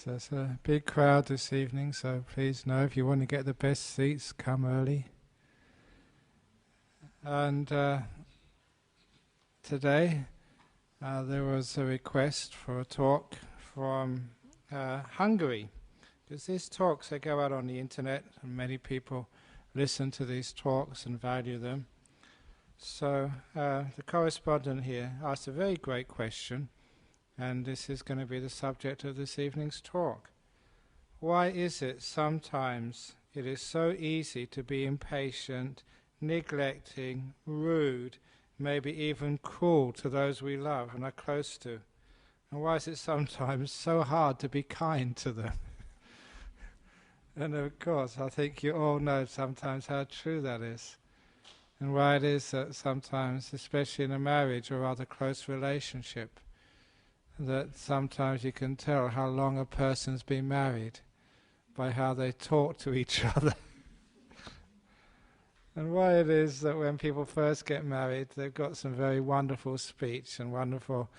So it's a big crowd this evening, so please know if you want to get the best seats, come early. And today there was a request for a talk from Hungary, because these talks, they go out on the internet and many people listen to these talks and value them. So the correspondent here asked a very great question, and this is going to be the subject of this evening's talk. Why is it sometimes it is so easy to be impatient, neglecting, rude, maybe even cruel to those we love and are close to? And why is it sometimes so hard to be kind to them? And of course, I think you all know sometimes how true that is. And why it is that sometimes, especially in a marriage or rather close relationship, that sometimes you can tell how long a person's been married by how they talk to each other. And why it is that when people first get married, they've got some very wonderful speech and wonderful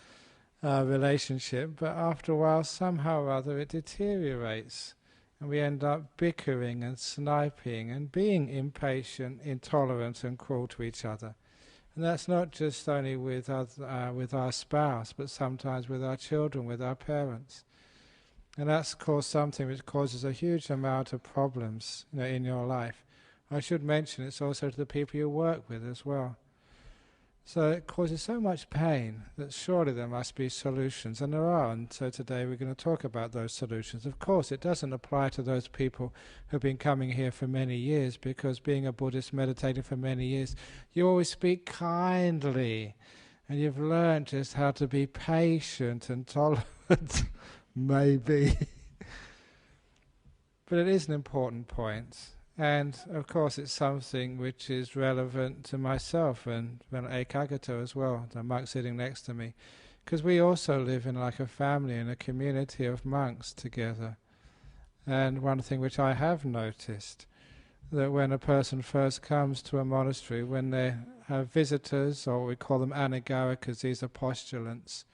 relationship, but after a while, somehow or other, it deteriorates. And we end up bickering and sniping and being impatient, intolerant and cruel to each other. And that's not just only with our spouse, but sometimes with our children, with our parents. And that's, of course, something which causes a huge amount of problems, in your life. I should mention it's also to the people you work with as well. So it causes so much pain that surely there must be solutions, and there are, and so today we're going to talk about those solutions. Of course, it doesn't apply to those people who've been coming here for many years, because being a Buddhist meditating for many years, you always speak kindly, and you've learned just how to be patient and tolerant, maybe. But it is an important point. And of course it's something which is relevant to myself and Ekagata as well, the monk sitting next to me, because we also live in like a family and a community of monks together. And one thing which I have noticed, that when a person first comes to a monastery, when they have visitors, or we call them anagarikas, these are postulants,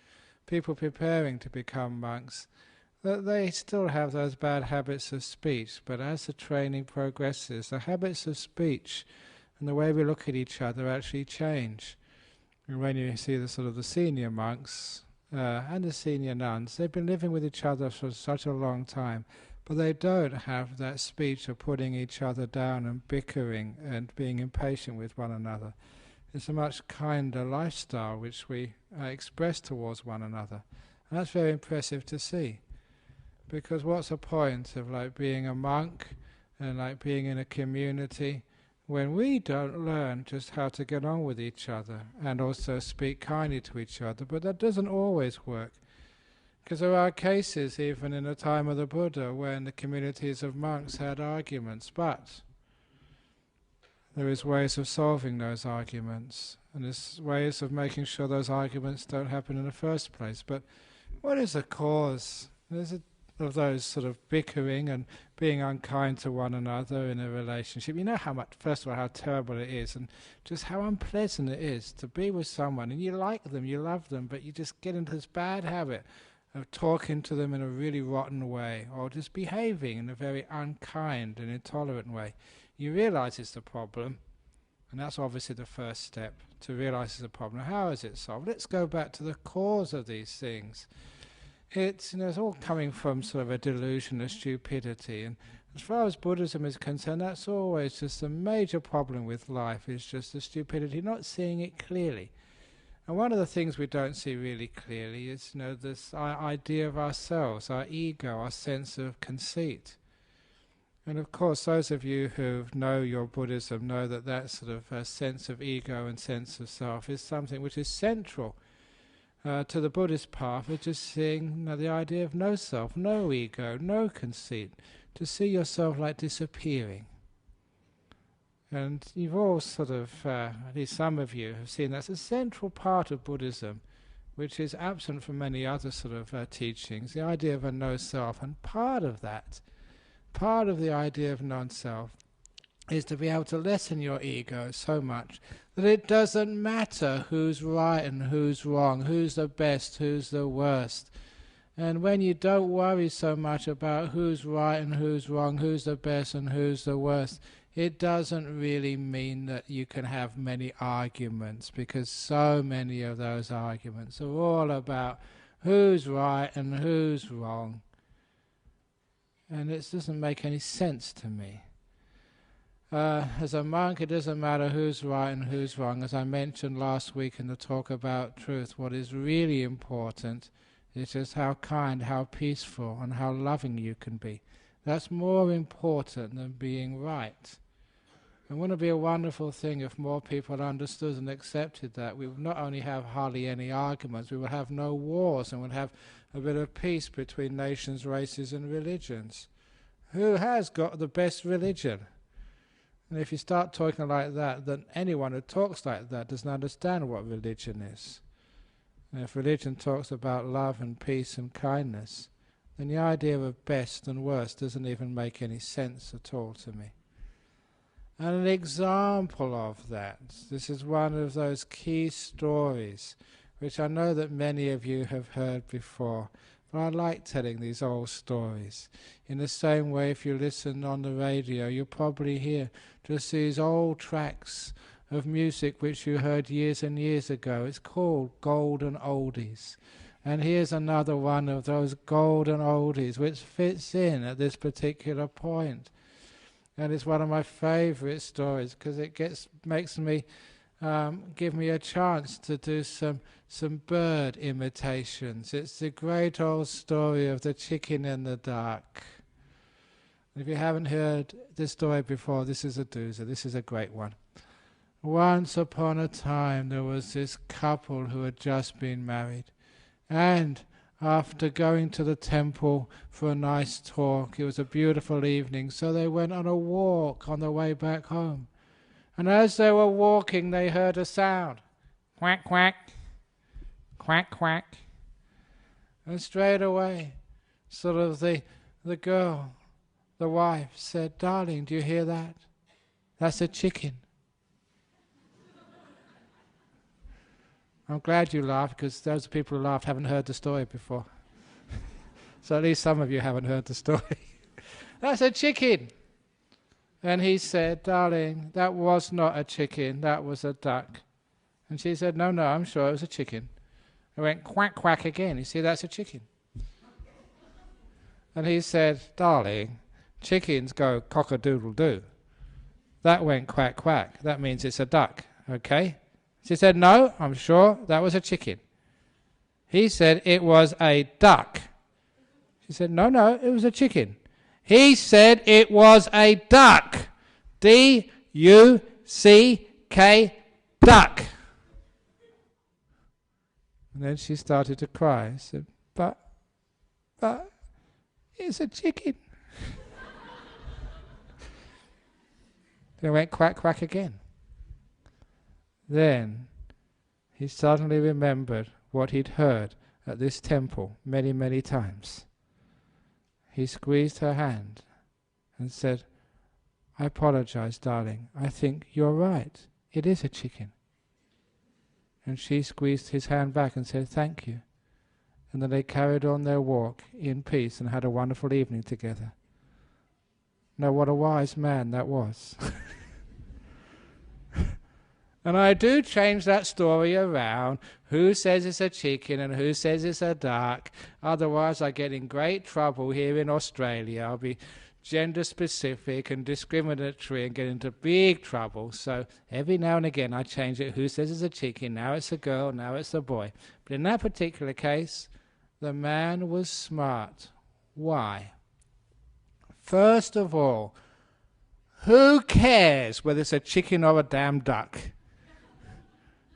people preparing to become monks, that they still have those bad habits of speech, but as the training progresses, the habits of speech and the way we look at each other actually change. And when you see the sort of the senior monks and the senior nuns, they've been living with each other for such a long time, but they don't have that speech of putting each other down and bickering and being impatient with one another. It's a much kinder lifestyle which we express towards one another, and that's very impressive to see. Because what's the point of like being a monk and like being in a community when we don't learn just how to get on with each other and also speak kindly to each other? But that doesn't always work. Because there are cases even in the time of the Buddha when the communities of monks had arguments, but there is ways of solving those arguments, and there's ways of making sure those arguments don't happen in the first place. But what is the cause? Of those sort of bickering and being unkind to one another in a relationship? You know how much, first of all, how terrible it is, and just how unpleasant it is to be with someone and you like them, you love them, but you just get into this bad habit of talking to them in a really rotten way, or just behaving in a very unkind and intolerant way. You realize it's a problem, and that's obviously the first step, to realize it's a problem. How is it solved? Let's go back to the cause of these things. It's all coming from sort of a delusion of stupidity, and as far as Buddhism is concerned, that's always just a major problem with life, is just the stupidity, not seeing it clearly. And one of the things we don't see really clearly is this idea of ourselves, our ego, our sense of conceit. And of course those of you who know your Buddhism know that that sort of sense of ego and sense of self is something which is central to the Buddhist path, of just seeing the idea of no self, no ego, no conceit, to see yourself like disappearing. And you've all sort of, at least some of you, have seen that's a central part of Buddhism, which is absent from many other sort of teachings, the idea of a no self. And part of that, part of the idea of non-self, is to be able to lessen your ego so much that it doesn't matter who's right and who's wrong, who's the best, who's the worst. And when you don't worry so much about who's right and who's wrong, who's the best and who's the worst, it doesn't really mean that you can have many arguments, because so many of those arguments are all about who's right and who's wrong. And it doesn't make any sense to me. As a monk, it doesn't matter who's right and who's wrong. As I mentioned last week in the talk about truth, what is really important is just how kind, how peaceful, and how loving you can be. That's more important than being right. It wouldn't be a wonderful thing if more people understood and accepted that. We would not only have hardly any arguments, we would have no wars, and would have a bit of peace between nations, races, and religions. Who has got the best religion? And if you start talking like that, then anyone who talks like that doesn't understand what religion is. And if religion talks about love and peace and kindness, then the idea of best and worst doesn't even make any sense at all to me. And an example of that, this is one of those key stories which I know that many of you have heard before, but I like telling these old stories. In the same way, if you listen on the radio, you'll probably hear just these old tracks of music which you heard years and years ago. It's called Golden Oldies. And here's another one of those golden oldies which fits in at this particular point. And it's one of my favourite stories because it makes me give me a chance to do some bird imitations. It's the great old story of the chicken and the duck. If you haven't heard this story before, this is a doozer. This is a great one. Once upon a time there was this couple who had just been married, and after going to the temple for a nice talk, it was a beautiful evening, so they went on a walk on the way back home. And as they were walking, they heard a sound. Quack, quack. Quack, quack. And straight away, sort of the girl, the wife, said, "Darling, do you hear that? That's a chicken." I'm glad you laughed, because those people who laughed haven't heard the story before. So at least some of you haven't heard the story. "That's a chicken." And he said, "Darling, that was not a chicken, that was a duck." And she said, no, I'm sure it was a chicken." It went quack, quack again. "You see, that's a chicken." And he said, "Darling, chickens go cock-a-doodle-doo. That went quack, quack. That means it's a duck, okay?" She said, "No, I'm sure that was a chicken." He said, "It was a duck." She said, No, it was a chicken." He said, "It was a duck. D-U-C-K, duck." And then she started to cry. She said, but it's a chicken." They went quack, quack again. Then he suddenly remembered what he'd heard at this temple many, many times. He squeezed her hand and said, "I apologize, darling. I think you're right. It is a chicken." And she squeezed his hand back and said, "Thank you." And then they carried on their walk in peace and had a wonderful evening together. Now, what a wise man that was. And I do change that story around. Who says it's a chicken and who says it's a duck? Otherwise I get in great trouble here in Australia. I'll be gender specific and discriminatory and get into big trouble. So every now and again I change it. Who says it's a chicken? Now it's a girl, now it's a boy. But in that particular case, the man was smart. Why? First of all, who cares whether it's a chicken or a damn duck?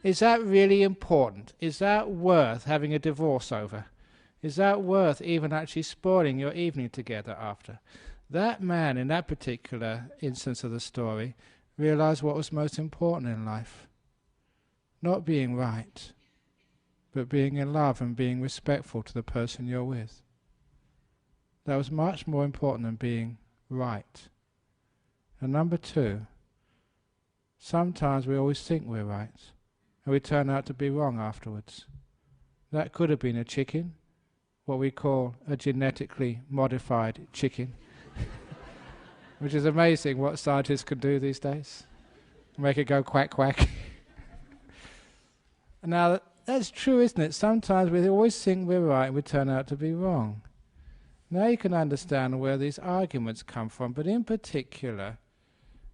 Is that really important? Is that worth having a divorce over? Is that worth even actually spoiling your evening together after? That man, in that particular instance of the story, realized what was most important in life. Not being right, but being in love and being respectful to the person you're with. That was much more important than being right. And number two, sometimes we always think we're right, and we turn out to be wrong afterwards. That could have been a chicken, what we call a genetically modified chicken, which is amazing what scientists can do these days. Make it go quack quack. Now, that's true, isn't it? Sometimes we always think we're right and we turn out to be wrong. Now you can understand where these arguments come from, but in particular,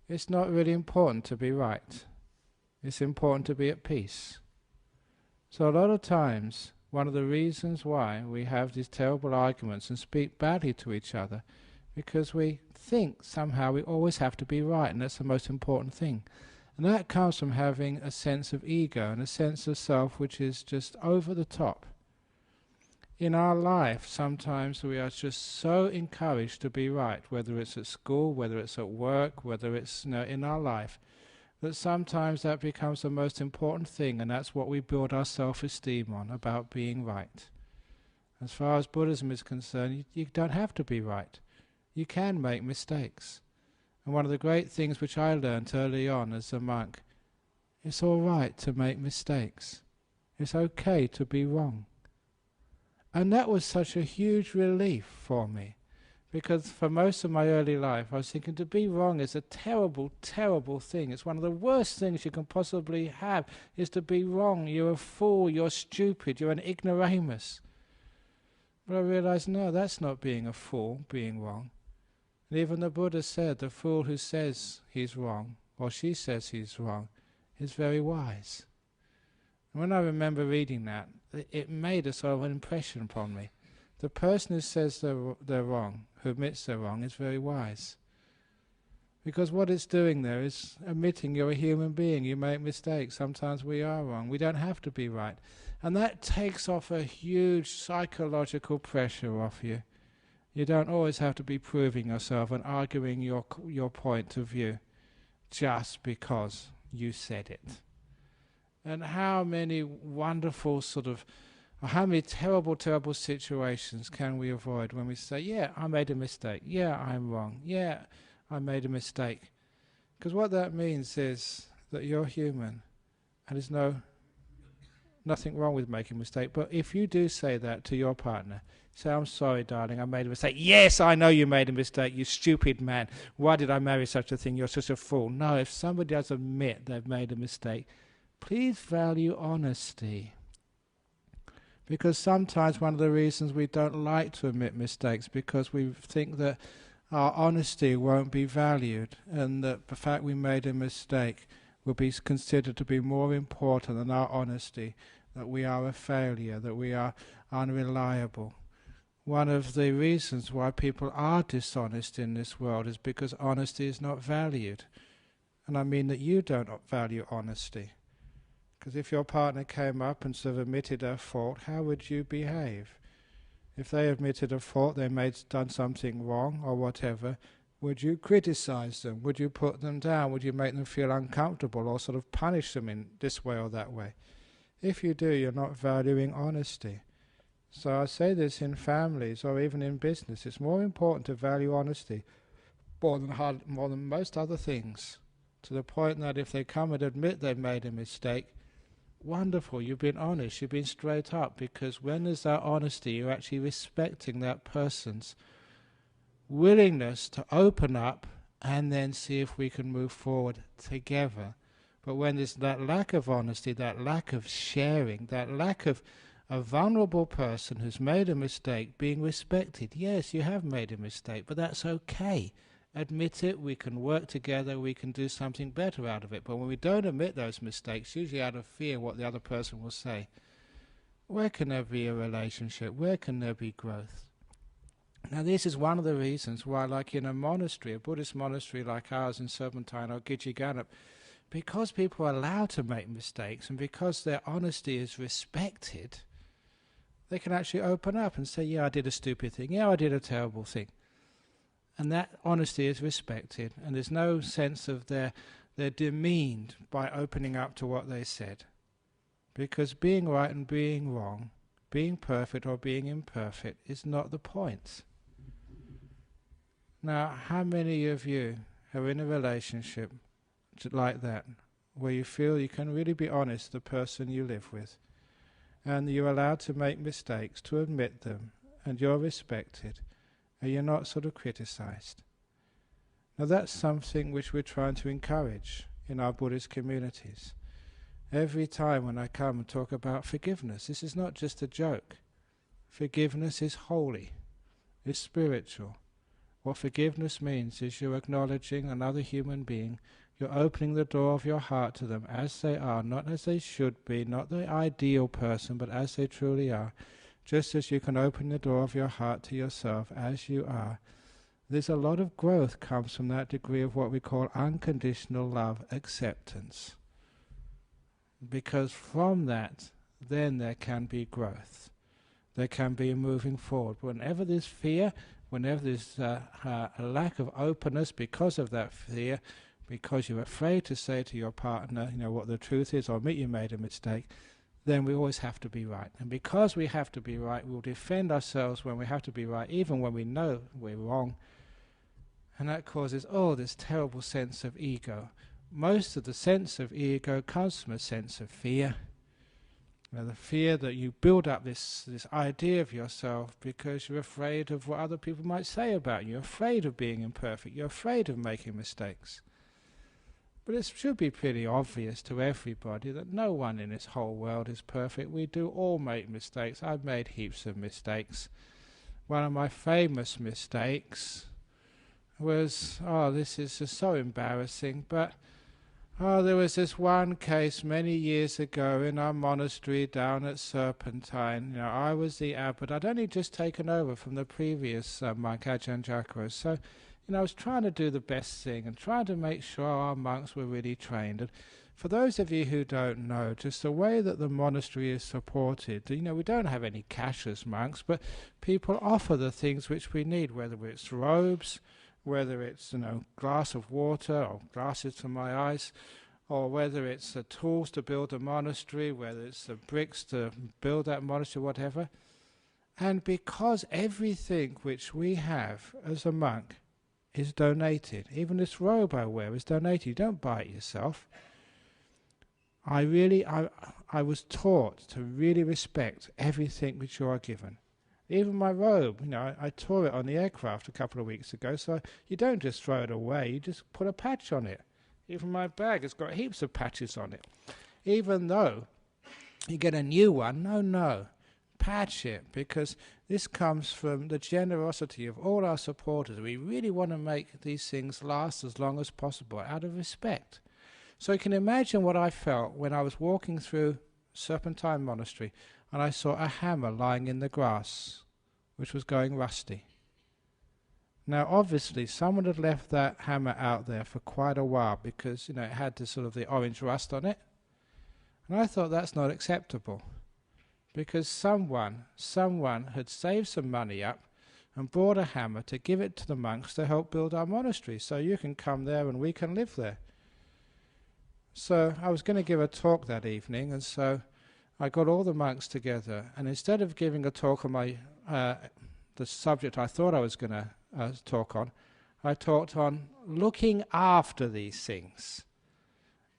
it's not really important to be right. It's important to be at peace. So a lot of times, one of the reasons why we have these terrible arguments and speak badly to each other, because we think somehow we always have to be right, and that's the most important thing. And that comes from having a sense of ego and a sense of self which is just over the top. In our life, sometimes we are just so encouraged to be right, whether it's at school, whether it's at work, whether it's in our life, that sometimes that becomes the most important thing, and that's what we build our self-esteem on, about being right. As far as Buddhism is concerned, you don't have to be right. You can make mistakes. And one of the great things which I learned early on as a monk, it's all right to make mistakes. It's okay to be wrong. And that was such a huge relief for me, because for most of my early life I was thinking to be wrong is a terrible, terrible thing. It's one of the worst things you can possibly have, is to be wrong. You're a fool, you're stupid, you're an ignoramus. But I realized, no, that's not being a fool, being wrong. And even the Buddha said, the fool who says he's wrong, or she says he's wrong, is very wise. And when I remember reading that, it made a sort of an impression upon me. The person who says they're wrong, who admits they're wrong, is very wise. Because what it's doing there is admitting you're a human being, you make mistakes, sometimes we are wrong, we don't have to be right. And that takes off a huge psychological pressure off you. You don't always have to be proving yourself and arguing your point of view just because you said it. And how many wonderful how many terrible, terrible situations can we avoid when we say, yeah, I made a mistake, yeah, I'm wrong, yeah, I made a mistake. Because what that means is that you're human, and there's nothing wrong with making a mistake. But if you do say that to your partner, say, I'm sorry, darling, I made a mistake. Yes, I know you made a mistake, you stupid man. Why did I marry such a thing? You're such a fool. No, if somebody does admit they've made a mistake, please value honesty. Because sometimes one of the reasons we don't like to admit mistakes because we think that our honesty won't be valued, and that the fact we made a mistake will be considered to be more important than our honesty, that we are a failure, that we are unreliable. One of the reasons why people are dishonest in this world is because honesty is not valued. And I mean that you don't value honesty. Because if your partner came up and sort of admitted a fault, how would you behave? If they admitted a fault, they done something wrong or whatever, would you criticize them? Would you put them down? Would you make them feel uncomfortable or sort of punish them in this way or that way? If you do, you're not valuing honesty. So I say this in families or even in business. It's more important to value honesty more than most other things, to the point that if they come and admit they've made a mistake, wonderful, you've been honest, you've been straight up, because when there's that honesty, you're actually respecting that person's willingness to open up and then see if we can move forward together. But when there's that lack of honesty, that lack of sharing, that lack of a vulnerable person who's made a mistake being respected, yes, you have made a mistake, but that's okay. Admit it, we can work together, we can do something better out of it. But when we don't admit those mistakes, usually out of fear what the other person will say, where can there be a relationship? Where can there be growth? Now this is one of the reasons why, like in a monastery, a Buddhist monastery like ours in Serpentine or Gijiganap, because people are allowed to make mistakes and because their honesty is respected, they can actually open up and say, yeah, I did a stupid thing, yeah, I did a terrible thing. And that honesty is respected, and there's no sense of they're demeaned by opening up to what they said. Because being right and being wrong, being perfect or being imperfect is not the point. Now, how many of you are in a relationship like that, where you feel you can really be honest with the person you live with, and you're allowed to make mistakes, to admit them, and you're respected, and you're not sort of criticized. Now that's something which we're trying to encourage in our Buddhist communities. Every time when I come and talk about forgiveness, this is not just a joke. Forgiveness is holy, it's spiritual. What forgiveness means is you're acknowledging another human being, you're opening the door of your heart to them as they are, not as they should be, not the ideal person, but as they truly are. Just as you can open the door of your heart to yourself as you are. There's a lot of growth comes from that degree of what we call unconditional love, acceptance. Because from that, then there can be growth. There can be a moving forward. Whenever there's fear, whenever there's a lack of openness because of that fear, because you're afraid to say to your partner, what the truth is, or admit you made a mistake, then we always have to be right. And because we have to be right, we'll defend ourselves when we have to be right, even when we know we're wrong. And that causes this terrible sense of ego. Most of the sense of ego comes from a sense of fear. The fear that you build up this idea of yourself because you're afraid of what other people might say about you. You're afraid of being imperfect. You're afraid of making mistakes. But it should be pretty obvious to everybody that no one in this whole world is perfect. We do all make mistakes. I've made heaps of mistakes. One of my famous mistakes was, this is just so embarrassing, but there was this one case many years ago in our monastery down at Serpentine. I was the abbot. I'd only just taken over from the previous monk, Ajahn Brahm. So, I was trying to do the best thing and trying to make sure our monks were really trained. And for those of you who don't know, just the way that the monastery is supported, we don't have any cash as monks, but people offer the things which we need, whether it's robes, whether it's glass of water or glasses for my eyes, or whether it's the tools to build a monastery, whether it's the bricks to build that monastery, whatever. And because everything which we have as a monk is donated, even this robe I wear is donated, you don't buy it yourself. I was taught to really respect everything which you are given. Even my robe, I tore it on the aircraft a couple of weeks ago, so you don't just throw it away, you just put a patch on it. Even my bag has got heaps of patches on it. Even though you get a new one, no, patch it, because this comes from the generosity of all our supporters. We really want to make these things last as long as possible, out of respect. So you can imagine what I felt when I was walking through Serpentine Monastery, and I saw a hammer lying in the grass, which was going rusty. Now, obviously, someone had left that hammer out there for quite a while because, it had this sort of the orange rust on it. And I thought that's not acceptable because someone had saved some money up and bought a hammer to give it to the monks to help build our monastery, so you can come there and we can live there. So I was going to give a talk that evening, and so I got all the monks together, and instead of giving a talk on the subject I thought I was going to talk on, I talked on looking after these things.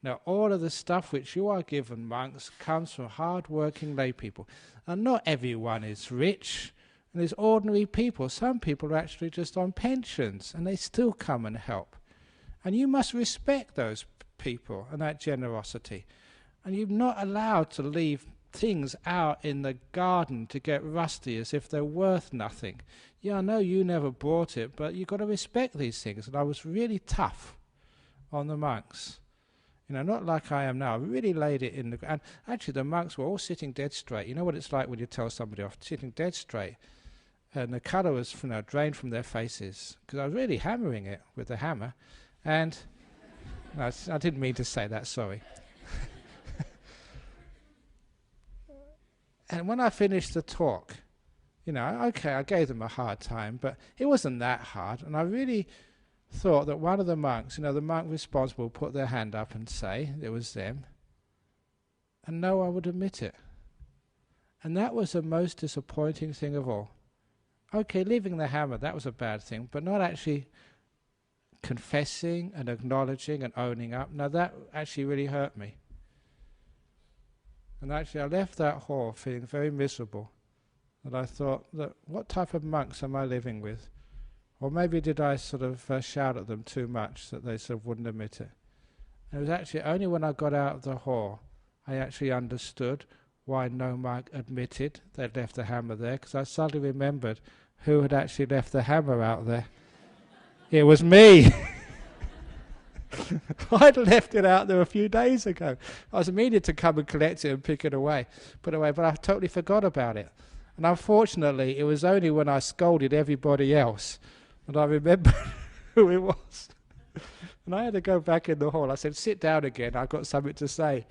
Now, all of the stuff which you are given, monks, comes from hard-working lay people. And not everyone is rich, and there's ordinary people. Some people are actually just on pensions, and they still come and help. And you must respect those people and that generosity. And you're not allowed to leave things out in the garden to get rusty as if they're worth nothing. Yeah, I know you never bought it, but you've got to respect these things. And I was really tough on the monks. Not like I am now. I really laid it in the... And actually, the monks were all sitting dead straight. You know what it's like when you tell somebody off, sitting dead straight. And the colour was drained from their faces, because I was really hammering it with the hammer. And... no, I didn't mean to say that, sorry. And when I finished the talk, okay, I gave them a hard time, but it wasn't that hard. And I really thought that one of the monks, the monk responsible, put their hand up and say it was them. And no one would admit it. And that was the most disappointing thing of all. Okay, leaving the hammer, that was a bad thing, but not actually confessing and acknowledging and owning up. Now that actually really hurt me. And actually I left that hall feeling very miserable that I thought, that what type of monks am I living with? Or maybe did I sort of shout at them too much that they sort of wouldn't admit it? And it was actually only when I got out of the hall I actually understood why no monk admitted they'd left the hammer there, because I suddenly remembered who had actually left the hammer out there. It was me. I'd left it out there a few days ago. I was immediate to come and collect it and put it away, but I totally forgot about it. And unfortunately, it was only when I scolded everybody else that I remembered who it was. And I had to go back in the hall. I said, sit down again, I've got something to say.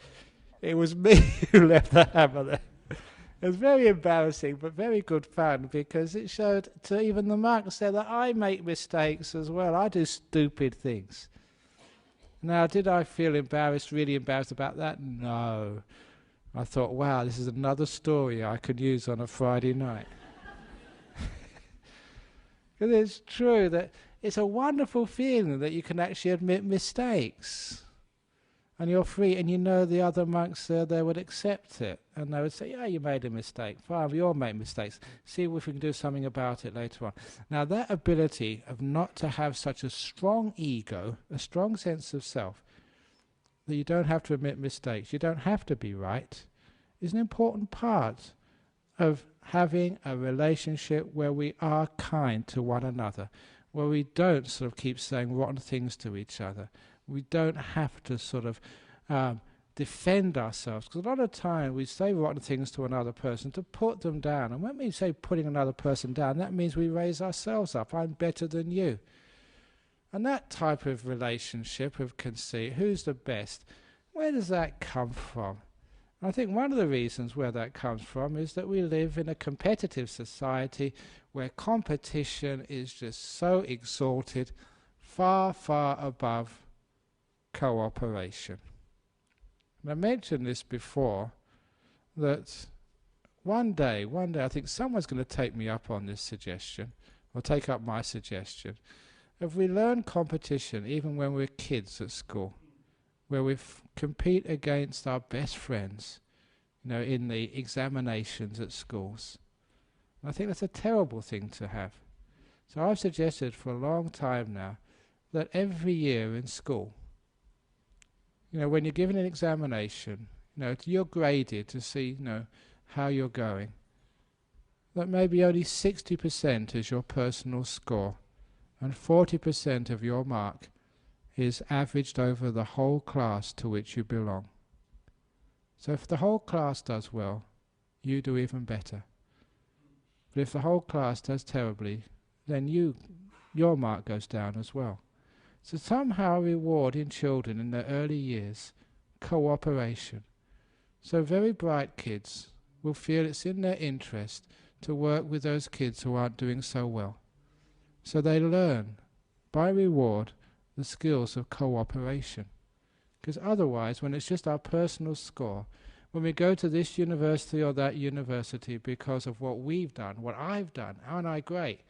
It was me who left the hammer there. It was very embarrassing, but very good fun, because it showed to even the monks there that I make mistakes as well. I do stupid things. Now, did I feel embarrassed, really embarrassed about that? No. I thought, wow, this is another story I could use on a Friday night. Because it's true that it's a wonderful feeling that you can actually admit mistakes. And you're free, and you know the other monks there, they would accept it. And they would say, yeah, you made a mistake. Fine, we all make mistakes. See if we can do something about it later on. Now, that ability of not to have such a strong ego, a strong sense of self, that you don't have to admit mistakes, you don't have to be right, is an important part of having a relationship where we are kind to one another, where we don't sort of keep saying rotten things to each other. We don't have to sort of defend ourselves, because a lot of time we say rotten things to another person to put them down. And when we say putting another person down, that means we raise ourselves up. I'm better than you. And that type of relationship of conceit, who's the best, where does that come from? I think one of the reasons where that comes from is that we live in a competitive society where competition is just so exalted, far, far above cooperation. And I mentioned this before, that one day I think someone's going to take me up on this suggestion, or take up my suggestion. If we learn competition even when we're kids at school, where we compete against our best friends, in the examinations at schools, I think that's a terrible thing to have. So I've suggested for a long time now that every year in school, when you're given an examination, you're graded to see, how you're going, that maybe only 60% is your personal score, and 40% of your mark is averaged over the whole class to which you belong. So if the whole class does well, you do even better. But if the whole class does terribly, then your mark goes down as well. So somehow reward in children in their early years cooperation. So very bright kids will feel it's in their interest to work with those kids who aren't doing so well. So they learn, by reward, the skills of cooperation. Because otherwise, when it's just our personal score, when we go to this university or that university because of what we've done, what I've done, aren't I great?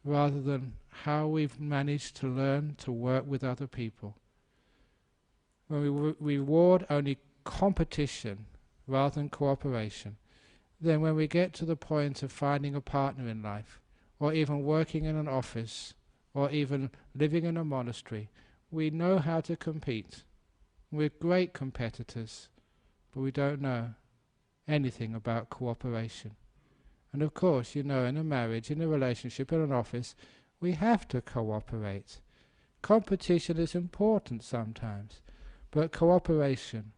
Rather than how we've managed to learn to work with other people. When we reward only competition rather than cooperation, then when we get to the point of finding a partner in life, or even working in an office, or even living in a monastery, we know how to compete. We're great competitors, but we don't know anything about cooperation. And of course, in a marriage, in a relationship, in an office, we have to cooperate. Competition is important sometimes, but cooperation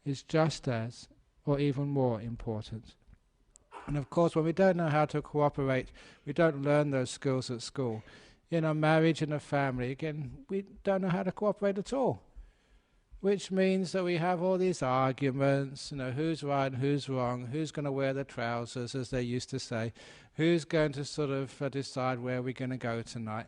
is just as, or even more important. And of course, when we don't know how to cooperate, we don't learn those skills at school. In a marriage, in a family, again, we don't know how to cooperate at all. Which means that we have all these arguments, who's right and who's wrong, who's going to wear the trousers, as they used to say, who's going to sort of decide where we're going to go tonight.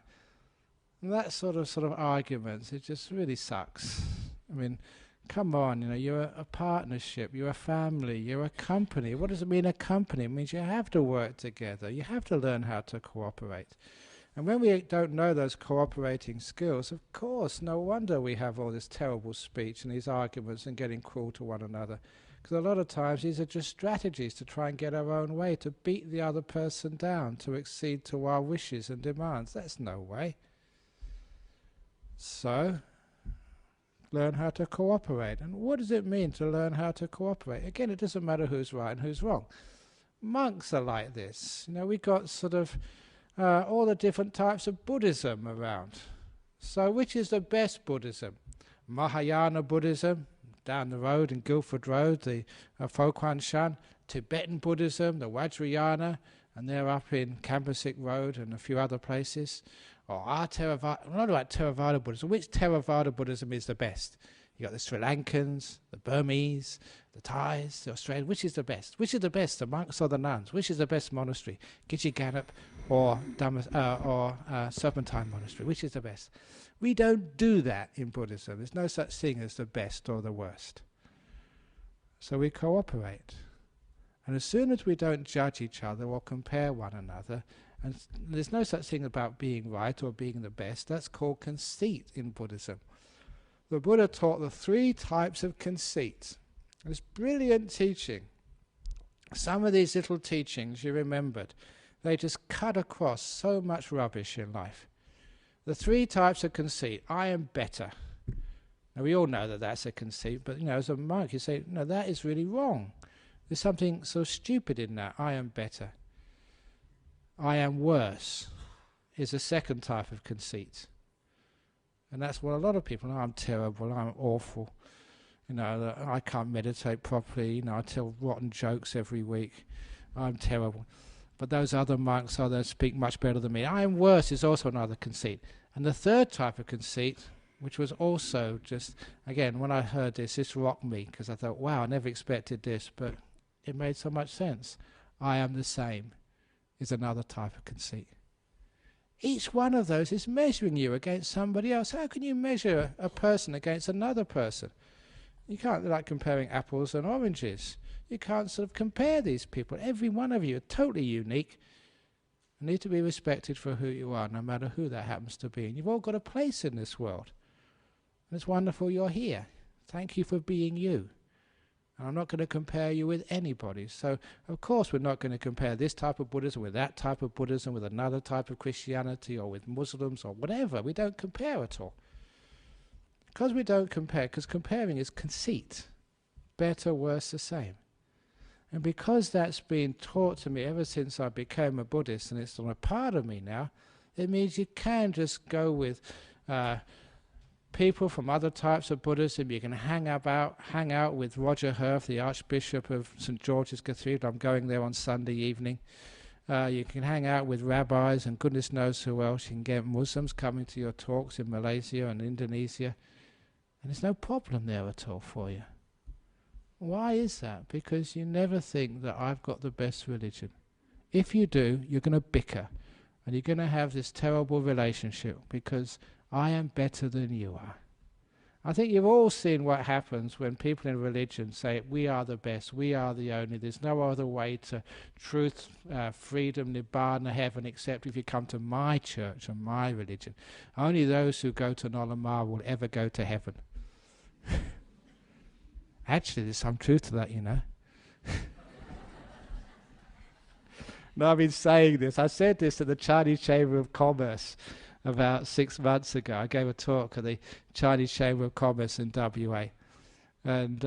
And that sort of arguments, it just really sucks. I mean, come on, you're a partnership, you're a family, you're a company. What does it mean, a company? It means you have to work together. You have to learn how to cooperate. And when we don't know those cooperating skills, of course, no wonder we have all this terrible speech and these arguments and getting cruel to one another. Because a lot of times these are just strategies to try and get our own way, to beat the other person down, to accede to our wishes and demands. That's no way. So, learn how to cooperate. And what does it mean to learn how to cooperate? Again, it doesn't matter who's right and who's wrong. Monks are like this. We got sort of all the different types of Buddhism around. So which is the best Buddhism? Mahayana Buddhism, down the road in Guildford Road, the Fo-Kuan Shan. Tibetan Buddhism, the Vajrayana, and they're up in Cambusik Road and a few other places. Or Theravada, not about Theravada Buddhism. Which Theravada Buddhism is the best? You got the Sri Lankans, the Burmese, the Thais, the Australians. Which is the best? Which is the best, the monks or the nuns? Which is the best monastery? Gitchaganup or Serpentine Monastery? Which is the best? We don't do that in Buddhism. There's no such thing as the best or the worst. So we cooperate. And as soon as we don't judge each other or compare one another, and there's no such thing about being right or being the best, that's called conceit in Buddhism. The Buddha taught the 3 types of conceit. It's brilliant teaching. Some of these little teachings you remembered, they just cut across so much rubbish in life. The 3 types of conceit. I am better. Now we all know that that's a conceit, but as a monk you say, no, that is really wrong. There's something so stupid in that. I am better. I am worse is a second type of conceit. And that's what a lot of people know. I'm terrible, I'm awful. I can't meditate properly. I tell rotten jokes every week. I'm terrible. But those other monks, they speak much better than me. I am worse is also another conceit. And the third type of conceit, which was also just, again, when I heard this rocked me, because I thought, wow, I never expected this, but it made so much sense. I am the same is another type of conceit. Each one of those is measuring you against somebody else. How can you measure a person against another person? You can't, like comparing apples and oranges. You can't sort of compare these people. Every one of you are totally unique and need to be respected for who you are, no matter who that happens to be. And you've all got a place in this world. And it's wonderful you're here. Thank you for being you. And I'm not going to compare you with anybody. So, of course, we're not going to compare this type of Buddhism with that type of Buddhism, with another type of Christianity, or with Muslims, or whatever. We don't compare at all. Because we don't compare, because comparing is conceit. Better, worse, the same. And because that's been taught to me ever since I became a Buddhist, and it's a part of me now, it means you can just go with people from other types of Buddhism. You can hang out with Roger Herf, the Archbishop of St. George's Cathedral. I'm going there on Sunday evening. You can hang out with rabbis and goodness knows who else. You can get Muslims coming to your talks in Malaysia and Indonesia. And there's no problem there at all for you. Why is that? Because you never think that I've got the best religion. If you do, you're going to bicker. And you're going to have this terrible relationship because I am better than you are. I think you've all seen what happens when people in religion say, we are the best, we are the only, there's no other way to truth, freedom, nibbana, heaven, except if you come to my church and my religion. Only those who go to Nolamar will ever go to heaven. Actually, there's some truth to that, No, I've been saying this. I said this to the Chinese Chamber of Commerce about 6 months ago. I gave a talk at the Chinese Chamber of Commerce in WA. And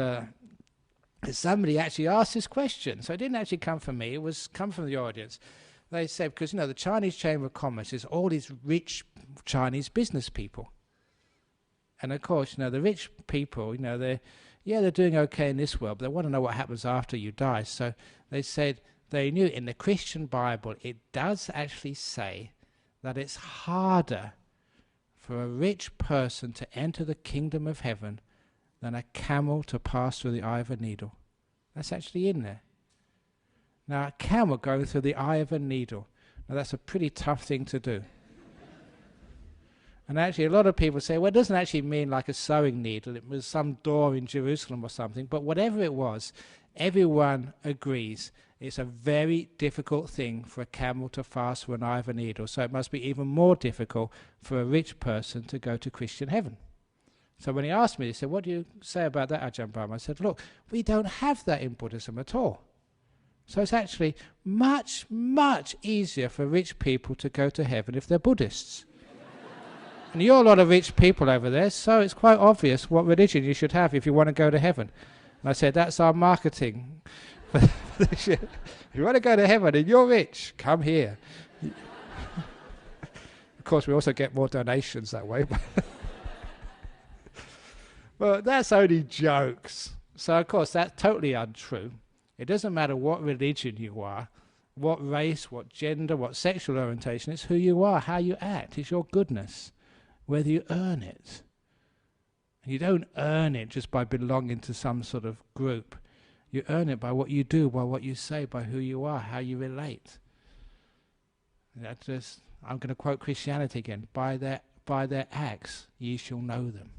somebody actually asked this question. So it didn't actually come from me. It was come from the audience. They said, because, the Chinese Chamber of Commerce is all these rich Chinese business people. And, of course, the rich people, they're doing okay in this world, but they want to know what happens after you die. So they said they knew in the Christian Bible it does actually say that it's harder for a rich person to enter the kingdom of heaven than a camel to pass through the eye of a needle. That's actually in there. Now, a camel going through the eye of a needle. Now, that's a pretty tough thing to do. And actually, a lot of people say, well, it doesn't actually mean like a sewing needle. It was some door in Jerusalem or something. But whatever it was, everyone agrees it's a very difficult thing for a camel to pass through an eye of a needle. So it must be even more difficult for a rich person to go to Christian heaven. So when he asked me, he said, what do you say about that, Ajahn Brahm? I said, look, we don't have that in Buddhism at all. So it's actually much, much easier for rich people to go to heaven if they're Buddhists. And you're a lot of rich people over there, so it's quite obvious what religion you should have if you want to go to heaven. And I said, that's our marketing for this year. If you want to go to heaven and you're rich, come here. Of course, we also get more donations that way. But that's only jokes. So, of course, that's totally untrue. It doesn't matter what religion you are, what race, what gender, what sexual orientation. It's who you are, how you act. It's your goodness, whether you earn it. And you don't earn it just by belonging to some sort of group. You earn it by what you do, by what you say, by who you are, how you relate. I'm going to quote Christianity again. By their acts ye shall know them.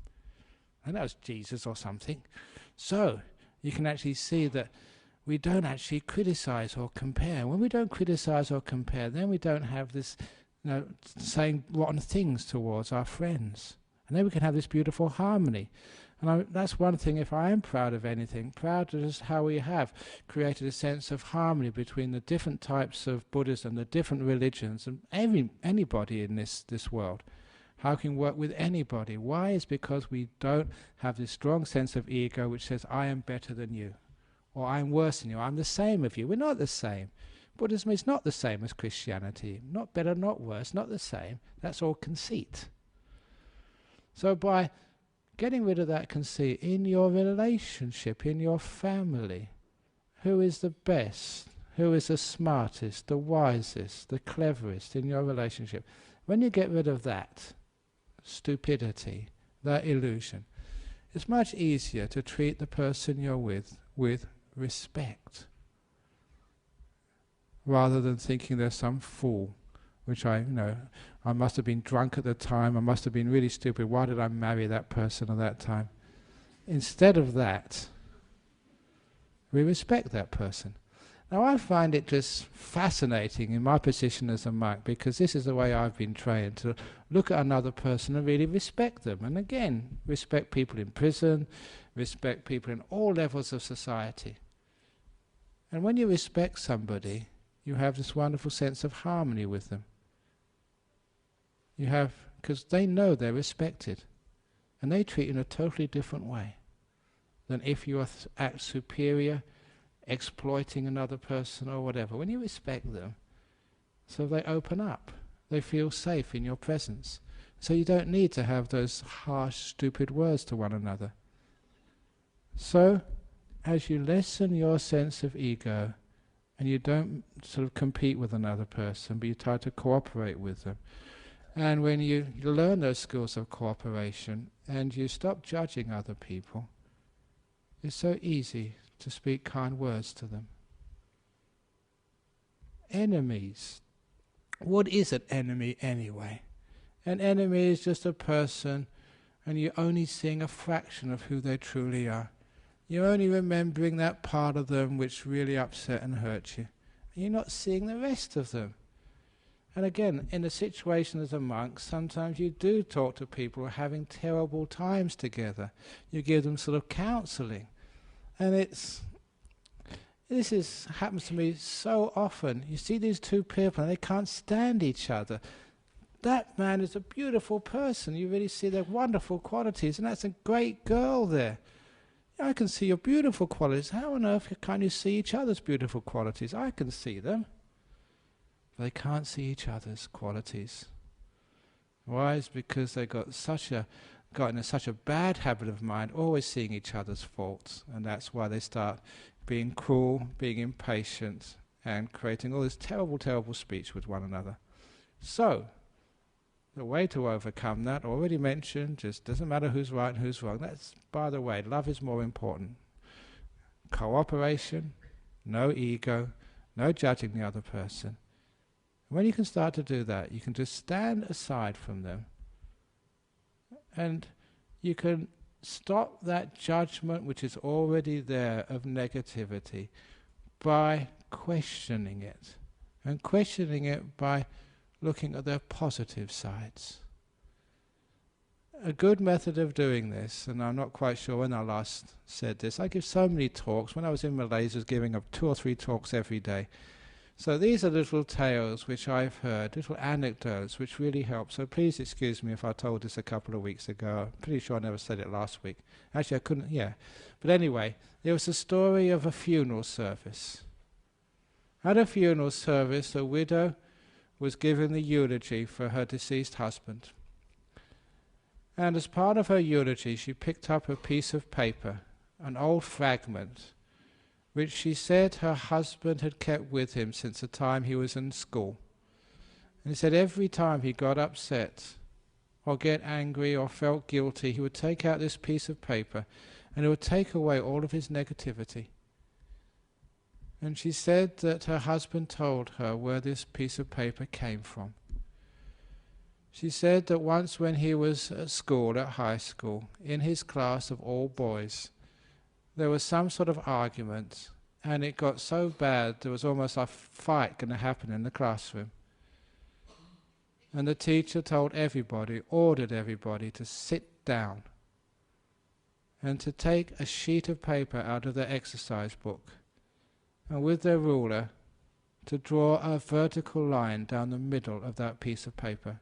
And that was Jesus or something. So you can actually see that we don't actually criticize or compare. When we don't criticize or compare, then we don't have this, saying rotten things towards our friends. And then we can have this beautiful harmony. And that's one thing, if I am proud of anything, proud of just how we have created a sense of harmony between the different types of Buddhism, the different religions, and anybody in this world. How can we work with anybody? Why? Is because we don't have this strong sense of ego which says, I am better than you. Or I'm worse than you, I'm the same as you. We're not the same. Buddhism is not the same as Christianity. Not better, not worse, not the same. That's all conceit. So by getting rid of that conceit in your relationship, in your family, who is the best, who is the smartest, the wisest, the cleverest in your relationship, when you get rid of that stupidity, that illusion, it's much easier to treat the person you're with respect, rather than thinking there's some fool, which I must have been drunk at the time, I must have been really stupid, why did I marry that person at that time? Instead of that, we respect that person. Now I find it just fascinating in my position as a monk, because this is the way I've been trained, to look at another person and really respect them. And again, respect people in prison, respect people in all levels of society. And when you respect somebody, you have this wonderful sense of harmony with them. You have, because they know they're respected, and they treat you in a totally different way than if you act superior, exploiting another person or whatever. When you respect them, so they open up, they feel safe in your presence. So you don't need to have those harsh, stupid words to one another. So, as you lessen your sense of ego, and you don't sort of compete with another person, but you try to cooperate with them, and when you learn those skills of cooperation, and you stop judging other people, it's so easy to speak kind words to them. Enemies. What is an enemy anyway? An enemy is just a person, and you're only seeing a fraction of who they truly are. You're only remembering that part of them which really upset and hurt you. And you're not seeing the rest of them. And again, in a situation as a monk, sometimes you do talk to people who are having terrible times together. You give them sort of counselling. And this happens to me so often. You see these two people and they can't stand each other. That man is a beautiful person. You really see their wonderful qualities, and that's a great girl there. I can see your beautiful qualities. How on earth can't you see each other's beautiful qualities? I can see them. But they can't see each other's qualities. Why? It's because they got in such a bad habit of mind, always seeing each other's faults, and that's why they start being cruel, being impatient, and creating all this terrible, terrible speech with one another. So, the way to overcome that, already mentioned, just doesn't matter who's right and who's wrong. That's, by the way, love is more important. Cooperation, no ego, no judging the other person. When you can start to do that, you can just stand aside from them, and you can stop that judgment which is already there of negativity by questioning it, and questioning it by looking at their positive sides. a good method of doing this, and I'm not quite sure when I last said this, I give so many talks. When I was in Malaysia, I was giving up 2 or 3 talks every day. So these are little tales which I've heard, little anecdotes which really help. So please excuse me if I told this a couple of weeks ago. I'm pretty sure I never said it last week. Actually, I couldn't, yeah. But anyway, there was a story of a funeral service. At a funeral service, a widow was giving the eulogy for her deceased husband. And as part of her eulogy, she picked up a piece of paper, an old fragment, which she said her husband had kept with him since the time he was in school. And he said every time he got upset or get angry or felt guilty, he would take out this piece of paper and it would take away all of his negativity. And she said that her husband told her where this piece of paper came from. She said that once when he was at school, at high school, in his class of all boys, there was some sort of argument, and it got so bad there was almost a fight going to happen in the classroom. And the teacher told everybody, ordered everybody to sit down and to take a sheet of paper out of their exercise book and with their ruler to draw a vertical line down the middle of that piece of paper.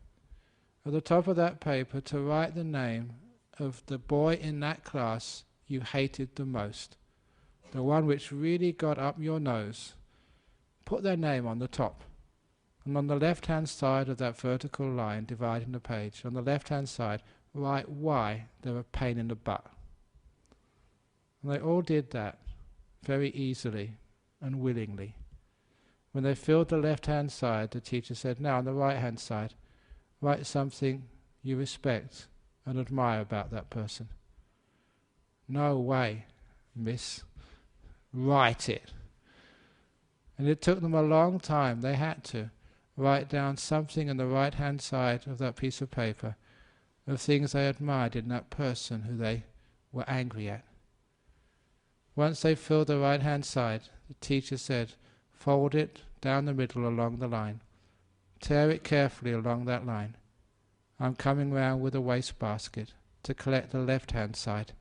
At the top of that paper to write the name of the boy in that class you hated the most, the one which really got up your nose. Put their name on the top, and on the left-hand side of that vertical line dividing the page, on the left-hand side, write why they're a pain in the butt. And they all did that very easily and willingly. When they filled the left-hand side, the teacher said, now on the right-hand side, write something you respect and admire about that person. No way, miss. Write it. And it took them a long time. They had to write down something on the right-hand side of that piece of paper of things they admired in that person who they were angry at. Once they filled the right-hand side, the teacher said, fold it down the middle along the line. Tear it carefully along that line. I'm coming round with a wastebasket to collect the left-hand side,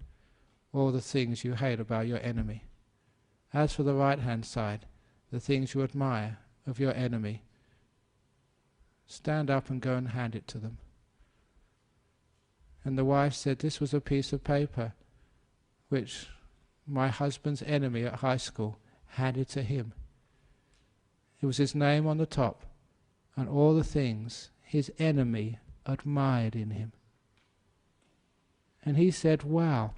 all the things you hate about your enemy. As for the right-hand side, the things you admire of your enemy, stand up and go and hand it to them. And the wife said, this was a piece of paper which my husband's enemy at high school handed to him. It was his name on the top and all the things his enemy admired in him. And he said, wow,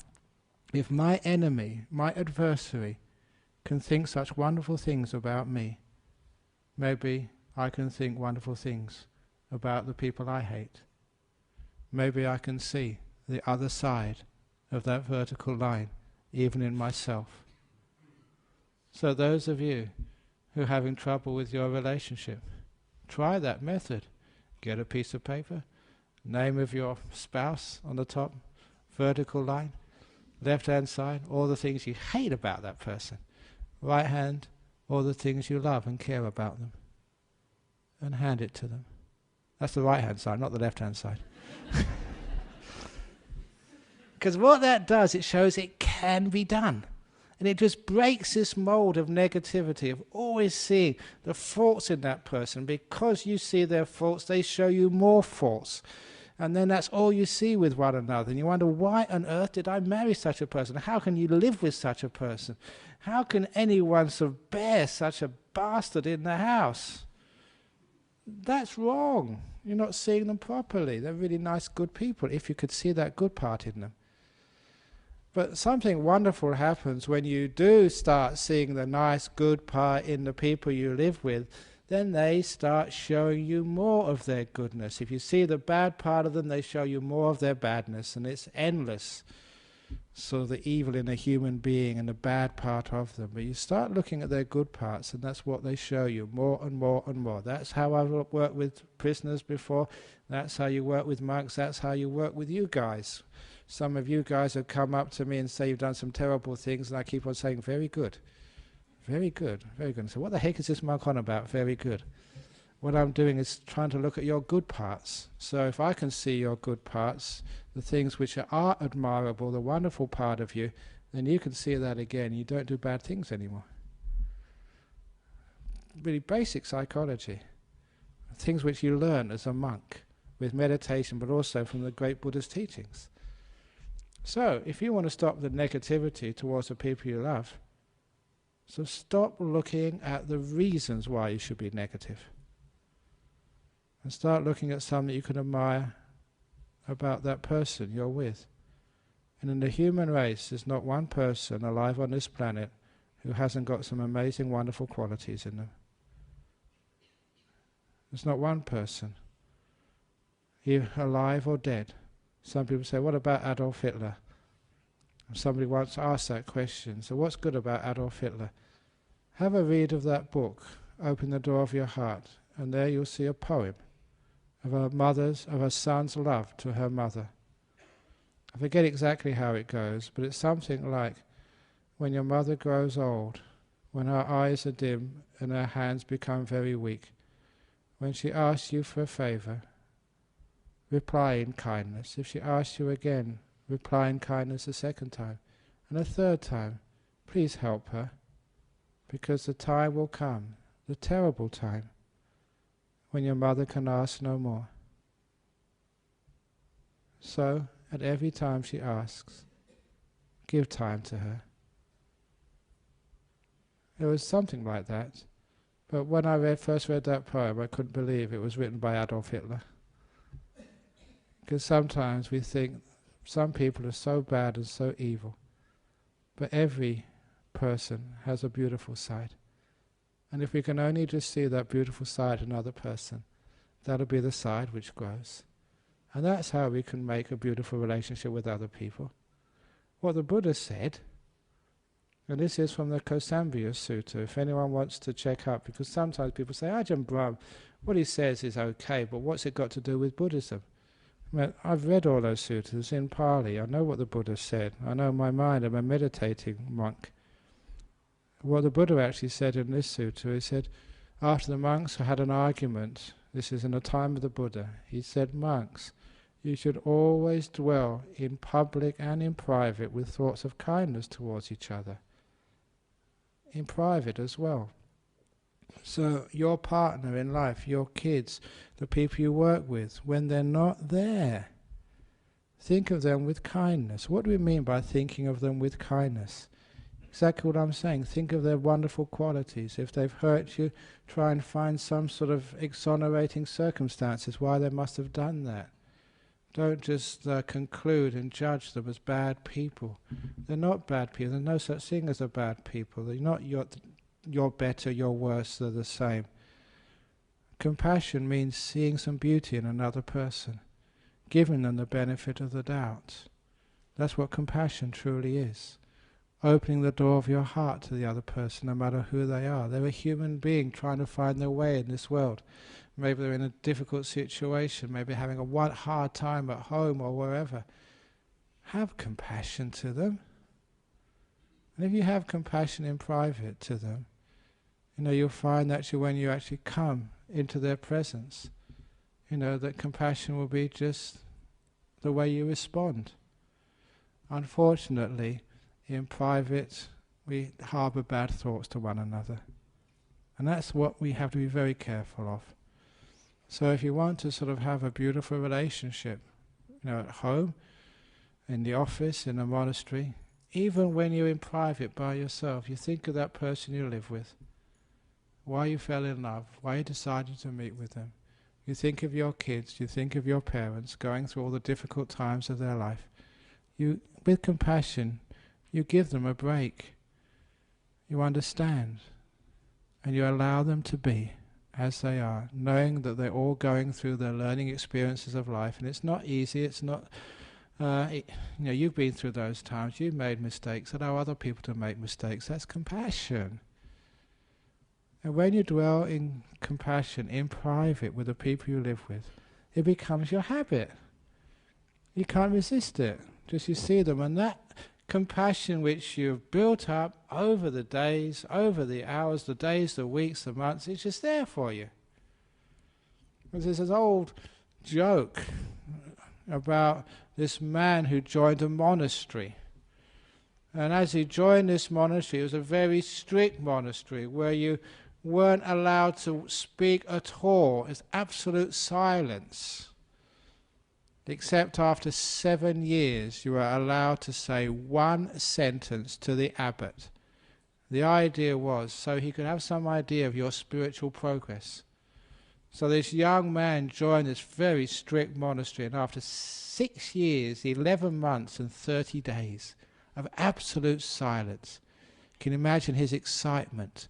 if my enemy, my adversary, can think such wonderful things about me, maybe I can think wonderful things about the people I hate. Maybe I can see the other side of that vertical line, even in myself. So those of you who are having trouble with your relationship, try that method. Get a piece of paper, name of your spouse on the top, vertical line, left-hand side, all the things you hate about that person. Right hand, all the things you love and care about them. And hand it to them. That's the right-hand side, not the left-hand side. Because what that does, it shows it can be done. And it just breaks this mold of negativity, of always seeing the faults in that person. Because you see their faults, they show you more faults. And then that's all you see with one another. And you wonder, why on earth did I marry such a person? How can you live with such a person? How can anyone sort of bear such a bastard in the house? That's wrong. You're not seeing them properly. They're really nice, good people, if you could see that good part in them. But something wonderful happens when you do start seeing the nice, good part in the people you live with. Then they start showing you more of their goodness. If you see the bad part of them, they show you more of their badness. And it's endless. So the evil in a human being and the bad part of them. But you start looking at their good parts, and that's what they show you, more and more and more. That's how I've worked with prisoners before. That's how you work with monks. That's how you work with you guys. Some of you guys have come up to me and say you've done some terrible things, and I keep on saying, very good. Very good, very good. So what the heck is this monk on about? Very good. what I'm doing is trying to look at your good parts. So if I can see your good parts, the things which are admirable, the wonderful part of you, then you can see that again. You don't do bad things anymore. Really basic psychology. Things which you learn as a monk with meditation, but also from the great Buddha's teachings. So, if you want to stop the negativity towards the people you love, so stop looking at the reasons why you should be negative. And start looking at something you can admire about that person you're with. And in the human race, there's not one person alive on this planet who hasn't got some amazing, wonderful qualities in them. There's not one person, either alive or dead. Some people say, what about Adolf Hitler? And somebody once asked that question, so what's good about Adolf Hitler? Have a read of that book, Open the Door of Your Heart, and there you'll see a poem of a son's love to her mother. I forget exactly how it goes, but it's something like, when your mother grows old, when her eyes are dim and her hands become very weak, when she asks you for a favour, reply in kindness. If she asks you again, reply in kindness a second time. And a third time, please help her, because the time will come, the terrible time, when your mother can ask no more. So, at every time she asks, give time to her. It was something like that. But when I first read that poem, I couldn't believe it was written by Adolf Hitler. Because sometimes we think some people are so bad and so evil. But every person has a beautiful side. And if we can only just see that beautiful side in another person, that'll be the side which grows. And that's how we can make a beautiful relationship with other people. What the Buddha said, and this is from the Kosambiya Sutta, if anyone wants to check up, because sometimes people say, Ajahn Brahm, what he says is okay, but what's it got to do with Buddhism? I've read all those suttas in Pali. I know what the Buddha said. I know my mind. I'm a meditating monk. What the Buddha actually said in this sutta, he said, after the monks had an argument, this is in the time of the Buddha, he said, monks, you should always dwell in public and in private with thoughts of kindness towards each other. In private as well. So your partner in life, your kids, the people you work with, when they're not there, think of them with kindness. What do we mean by thinking of them with kindness? Exactly what I'm saying. Think of their wonderful qualities. If they've hurt you, try and find some sort of exonerating circumstances why they must have done that. Don't just conclude and judge them as bad people. They're not bad people. There's no such thing as a bad people. They're not you're better, you're worse, they're the same. Compassion means seeing some beauty in another person, giving them the benefit of the doubt. That's what compassion truly is. Opening the door of your heart to the other person, no matter who they are. They're a human being trying to find their way in this world. Maybe they're in a difficult situation, maybe having a hard time at home or wherever. Have compassion to them. And if you have compassion in private to them, you'll find that when you actually come into their presence, that compassion will be just the way you respond. Unfortunately, in private, we harbour bad thoughts to one another. And that's what we have to be very careful of. So if you want to sort of have a beautiful relationship, at home, in the office, in a monastery, even when you're in private by yourself, you think of that person you live with, why you fell in love, why you decided to meet with them. You think of your kids, you think of your parents going through all the difficult times of their life. You, with compassion, you give them a break. You understand, and you allow them to be as they are, knowing that they're all going through their learning experiences of life, and it's not easy, it's not, you've been through those times, you've made mistakes, allow other people to make mistakes. That's compassion. And when you dwell in compassion in private with the people you live with, it becomes your habit. You can't resist it. Just you see them, and that compassion which you've built up over the days, over the hours, the days, the weeks, the months, it's just there for you. There's this old joke about this man who joined a monastery. And as he joined this monastery, it was a very strict monastery where you weren't allowed to speak at all. It's absolute silence. Except after 7 years you were allowed to say one sentence to the abbot. The idea was so he could have some idea of your spiritual progress. So this young man joined this very strict monastery, and after 6 years, 11 months and 30 days of absolute silence, can you imagine his excitement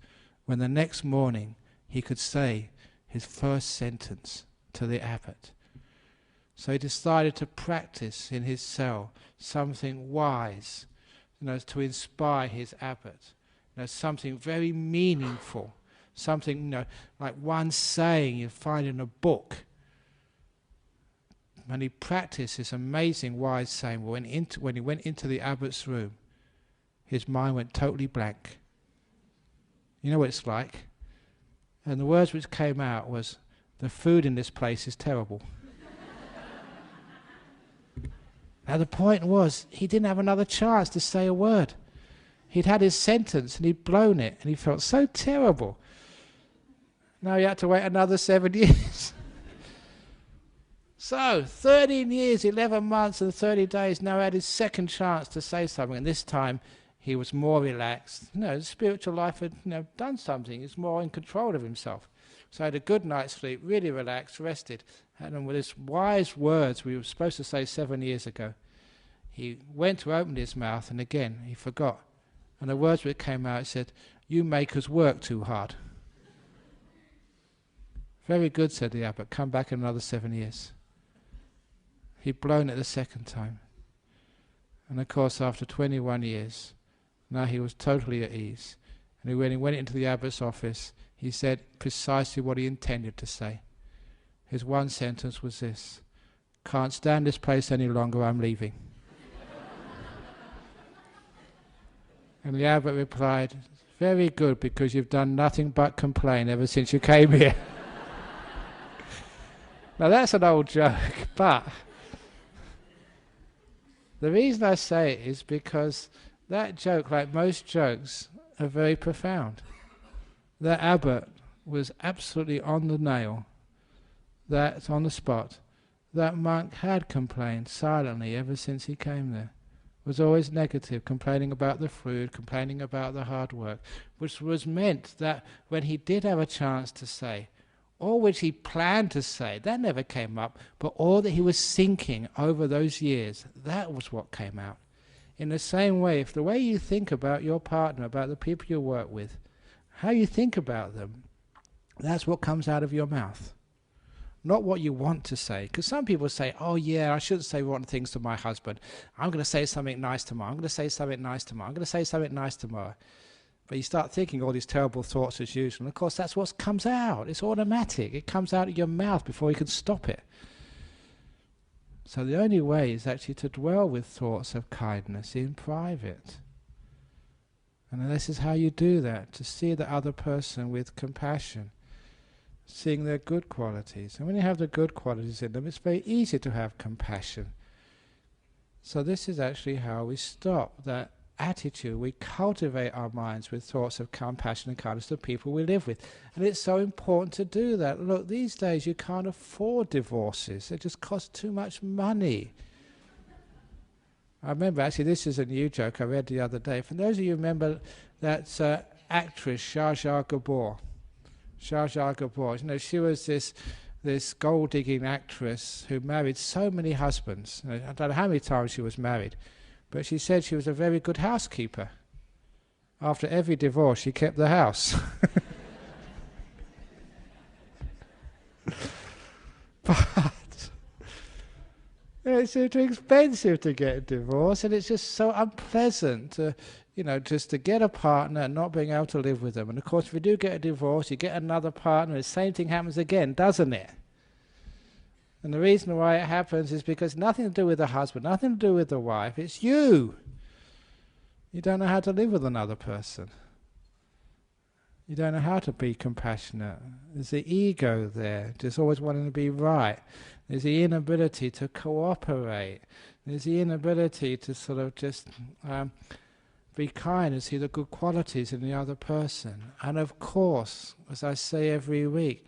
when the next morning he could say his first sentence to the abbot? So he decided to practice in his cell something wise, to inspire his abbot, something very meaningful, something like one saying you find in a book. And he practiced this amazing wise saying. When he went into the abbot's room, his mind went totally blank. You know what it's like? And the words which came out was, "The food in this place is terrible." Now the point was, he didn't have another chance to say a word. He'd had his sentence and he'd blown it, and he felt so terrible. Now he had to wait another 7 years. So, 13 years, 11 months and 30 days, now he had his second chance to say something, and this time he was more relaxed. His spiritual life had done something. He was more in control of himself. So he had a good night's sleep, really relaxed, rested. And with his wise words we were supposed to say 7 years ago, he went to open his mouth, and again he forgot. And the words that came out said, "You make us work too hard." "Very good," said the abbot, "come back in another 7 years." He'd blown it the second time. And of course after 21 years, now he was totally at ease. And when he went into the abbot's office, he said precisely what he intended to say. His one sentence was this: "Can't stand this place any longer, I'm leaving." And the abbot replied, "Very good, because you've done nothing but complain ever since you came here." Now that's an old joke, but the reason I say it is because that joke, like most jokes, are very profound. That abbot was absolutely on the nail, that on the spot. That monk had complained silently ever since he came there. Was always negative, complaining about the food, complaining about the hard work, which was meant that when he did have a chance to say, all which he planned to say, that never came up, but all that he was thinking over those years, that was what came out. In the same way, if the way you think about your partner, about the people you work with, how you think about them, that's what comes out of your mouth. Not what you want to say. Because some people say, "Oh yeah, I shouldn't say rotten things to my husband. I'm going to say something nice tomorrow. I'm going to say something nice tomorrow. I'm going to say something nice tomorrow." But you start thinking all these terrible thoughts as usual. And of course that's what comes out. It's automatic. It comes out of your mouth before you can stop it. So the only way is actually to dwell with thoughts of kindness in private. And this is how you do that, to see the other person with compassion, seeing their good qualities. And when you have the good qualities in them, it's very easy to have compassion. So this is actually how we stop that attitude. We cultivate our minds with thoughts of compassion and kindness to people we live with. And it's so important to do that. Look, these days you can't afford divorces. They just cost too much money. I remember, actually, this is a new joke I read the other day. For those of you who remember that actress, Zsa Zsa Gabor. Zsa Zsa Gabor. She was this gold-digging actress who married so many husbands. I don't know how many times she was married, but she said she was a very good housekeeper. After every divorce, she kept the house. But it's too expensive to get a divorce, and it's just so unpleasant to, just to get a partner and not being able to live with them. And of course, if you do get a divorce, you get another partner, the same thing happens again, doesn't it? And the reason why it happens is because nothing to do with the husband, nothing to do with the wife, it's you. You don't know how to live with another person. You don't know how to be compassionate. There's the ego there, just always wanting to be right. There's the inability to cooperate. There's the inability to sort of just be kind and see the good qualities in the other person. And of course, as I say every week,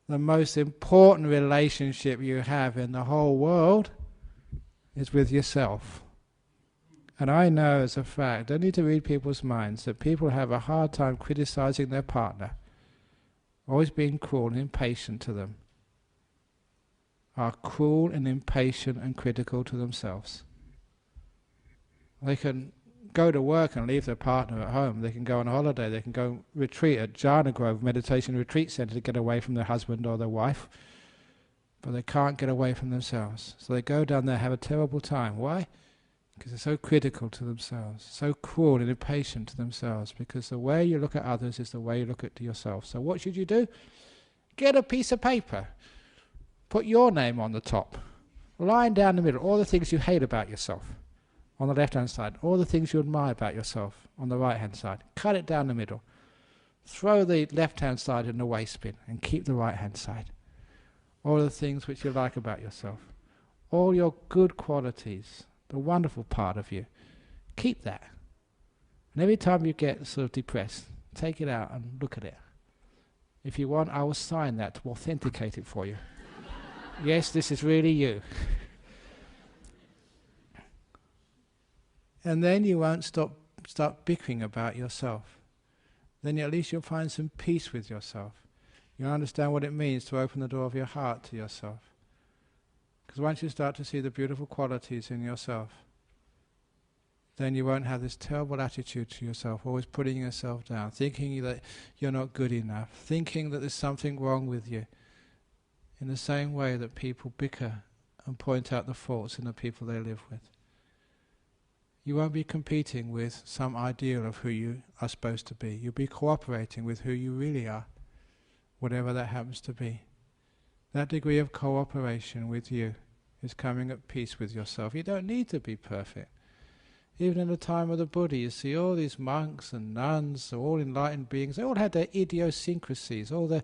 the most important relationship you have in the whole world is with yourself. And I know as a fact, don't need to read people's minds, that people have a hard time criticizing their partner, always being cruel and impatient to them, are cruel and impatient and critical to themselves. They can go to work and leave their partner at home. They can go on holiday. They can go retreat at Jhana Grove Meditation Retreat Center to get away from their husband or their wife. But they can't get away from themselves. So they go down there, have a terrible time. Why? Because they're so critical to themselves, so cruel and impatient to themselves, because the way you look at others is the way you look at yourself. So what should you do? Get a piece of paper. Put your name on the top. Line down the middle, all the things you hate about yourself. On the left-hand side, all the things you admire about yourself on the right-hand side. Cut it down the middle. Throw the left-hand side in the waste bin and keep the right-hand side. All the things which you like about yourself. All your good qualities, the wonderful part of you. Keep that. And every time you get sort of depressed, take it out and look at it. If you want, I will sign that to authenticate it for you. Yes, this is really you. And then you won't start bickering about yourself. Then at least you'll find some peace with yourself. You'll understand what it means to open the door of your heart to yourself. Because once you start to see the beautiful qualities in yourself, then you won't have this terrible attitude to yourself, always putting yourself down, thinking that you're not good enough, thinking that there's something wrong with you. In the same way that people bicker and point out the faults in the people they live with. You won't be competing with some ideal of who you are supposed to be. You'll be cooperating with who you really are, whatever that happens to be. That degree of cooperation with you is coming at peace with yourself. You don't need to be perfect. Even in the time of the Buddha, you see all these monks and nuns, all enlightened beings, they all had their idiosyncrasies, all their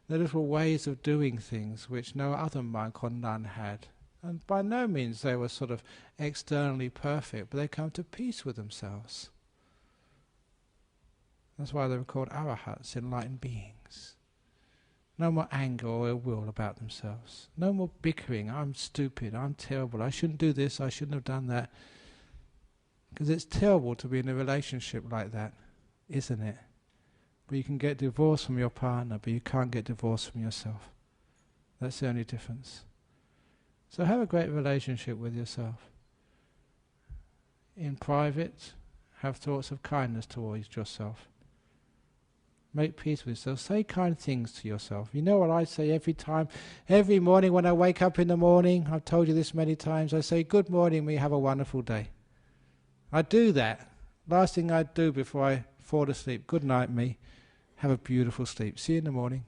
little ways of doing things which no other monk or nun had. And by no means they were sort of externally perfect, but they come to peace with themselves. That's why they were called arahats, enlightened beings. No more anger or ill will about themselves. No more bickering, I'm stupid, I'm terrible, I shouldn't do this, I shouldn't have done that. Because it's terrible to be in a relationship like that, isn't it? But you can get divorced from your partner, but you can't get divorced from yourself. That's the only difference. So have a great relationship with yourself. In private, have thoughts of kindness towards yourself. Make peace with yourself. Say kind things to yourself. You know what I say every morning when I wake up in the morning, I've told you this many times, I say, good morning, me, have a wonderful day. I do that. Last thing I do before I fall asleep, good night, me, have a beautiful sleep. See you in the morning.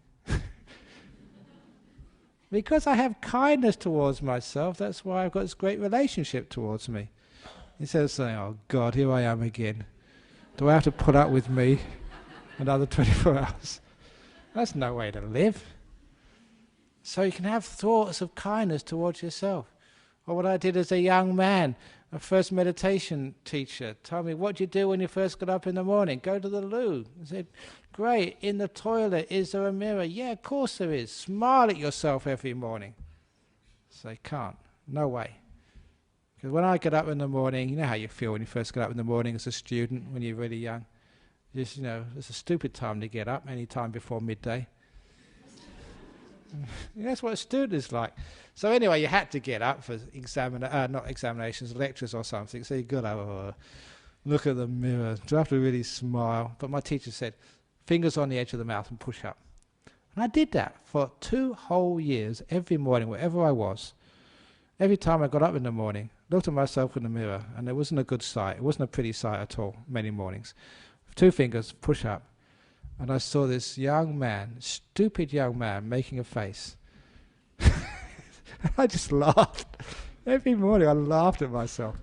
Because I have kindness towards myself, that's why I've got this great relationship towards me. Instead of saying, oh God, here I am again. Do I have to put up with me another 24 hours? That's no way to live. So you can have thoughts of kindness towards yourself. Or what I did as a young man, a first meditation teacher told me, what do you do when you first get up in the morning? Go to the loo. I said, great, in the toilet, is there a mirror? Yeah, of course there is. Smile at yourself every morning. So you can't, no way. Because when I get up in the morning, you know how you feel when you first get up in the morning as a student, when you're really young. Just, it's a stupid time to get up, any time before midday. That's what a student is like. So anyway, you had to get up for not examinations, lectures or something. So you got to look at the mirror. Do I have to really smile? But my teacher said, fingers on the edge of the mouth and push up. And I did that for 2 whole years, every morning, wherever I was. Every time I got up in the morning, looked at myself in the mirror, and it wasn't a good sight. It wasn't a pretty sight at all, many mornings. 2 fingers, push up. And I saw this young man, stupid young man, making a face. I just laughed. Every morning I laughed at myself.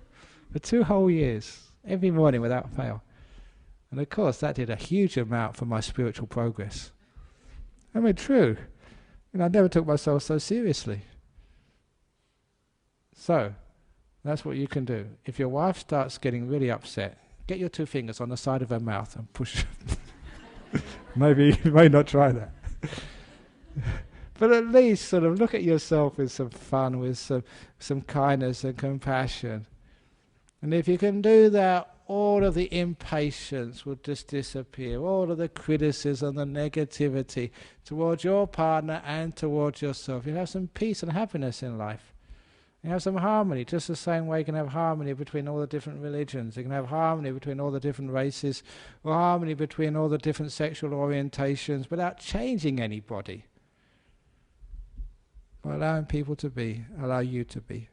For 2 whole years, every morning without fail. And of course that did a huge amount for my spiritual progress. I mean, true. I never took myself so seriously. So, that's what you can do. If your wife starts getting really upset, get your 2 fingers on the side of her mouth and push. Maybe you may not try that. But at least sort of look at yourself with some fun, with some kindness and compassion. And if you can do that, all of the impatience will just disappear. All of the criticism, the negativity towards your partner and towards yourself. You'll have some peace and happiness in life. You have some harmony, just the same way you can have harmony between all the different religions. You can have harmony between all the different races, or harmony between all the different sexual orientations without changing anybody. But allowing people to be, allow you to be.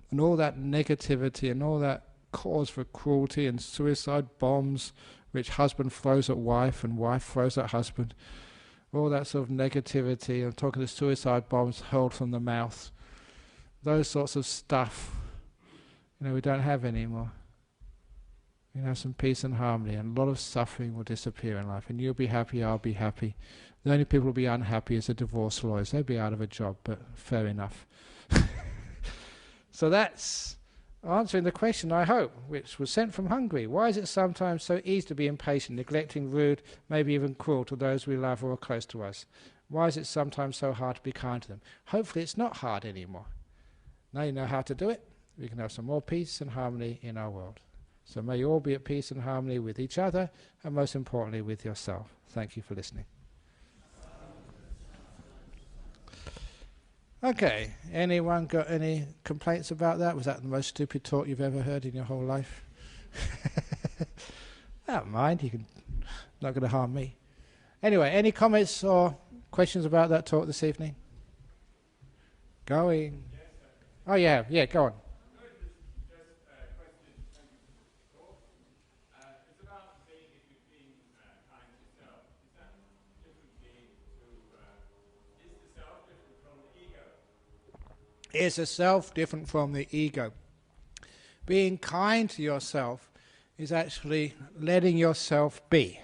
And all that negativity and all that cause for cruelty and suicide bombs which husband throws at wife and wife throws at husband, all that sort of negativity, I'm talking the suicide bombs hurled from the mouth, those sorts of stuff, we don't have anymore. You have some peace and harmony, and a lot of suffering will disappear in life, and you'll be happy, I'll be happy. The only people who will be unhappy is the divorce lawyers. They'll be out of a job, but fair enough. So that's answering the question, I hope, which was sent from Hungary. Why is it sometimes so easy to be impatient, neglecting, rude, maybe even cruel to those we love or are close to us? Why is it sometimes so hard to be kind to them? Hopefully it's not hard anymore. Now you know how to do it. We can have some more peace and harmony in our world. So may you all be at peace and harmony with each other, and most importantly with yourself. Thank you for listening. Okay, anyone got any complaints about that? Was that the most stupid talk you've ever heard in your whole life? I don't mind, not going to harm me. Anyway, any comments or questions about that talk this evening? Going? Yes, oh yeah, go on. Is the self different from the ego? Being kind to yourself is actually letting yourself be.